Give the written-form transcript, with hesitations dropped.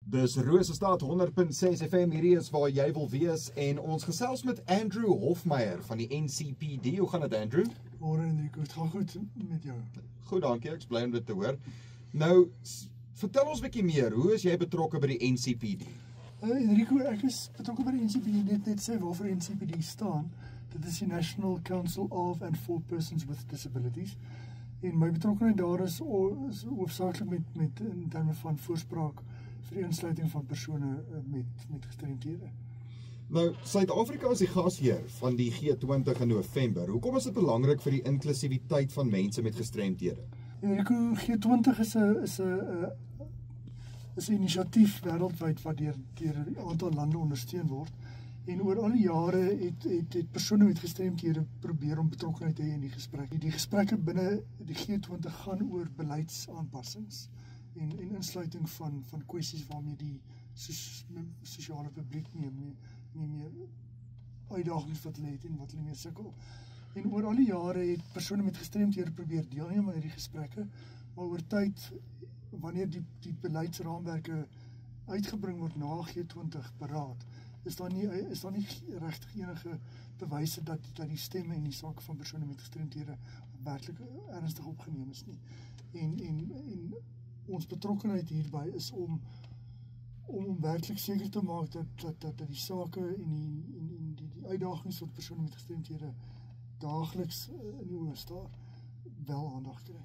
Dis Rosestad 100.6 FM, hierdie is waar jy wil wees en ons gesels met Andrew Hofmeyer van die NCPD. Hoe gaan dit, Andrew? Môre Enrico, het gaan goed met jou? Goed, dankie, ek is bly om dit te hoor. Nou, vertel ons 'n bietjie meer, hoe is jy betrokke by die NCPD? Enrico, ek is betrokke by die NCPD, net sê waarvoor NCPD staan. Dit is die National Council of and for Persons with Disabilities. En my betrokkenheid daar is hoofsaaklik met in terme van voorspraak vir die insluiting van persone met gestremdhede. Nou, Suid-Afrika is die gasheer van die G20 in November. Hoekom is dit belangrik vir die inklusiwiteit van mense met gestremdhede? Enrico, G20 is 'n inisiatief wêreldwyd wat deur 'n aantal lande ondersteun word. En oor al die jare het persone met gestremdhede probeer om betrokkenheid te hê in die gesprek. Die gesprekke binne die G20 gaan oor beleidsaanpassings en insluiting van kwessies waarmee die sosiale publiek nie meer uitdagings wat hulle het en wat hulle mee sukkel. En oor al die jare het persone met gestremdhede probeer deelneem aan hierdie gesprekke, maar oor tyd, wanneer die beleidsraamwerke uitgebring word na G20 beraad, is daar nie regtig enige bewyse dat die stemme en die sake van persone met gestremdhede werklik ernstig opgeneem is nie. En ons betrokkenheid hierby is om werklik seker te maak dat die sake en die uitdagings wat persone met gestremdhede daagliks in die oë staar, wel aandag kry.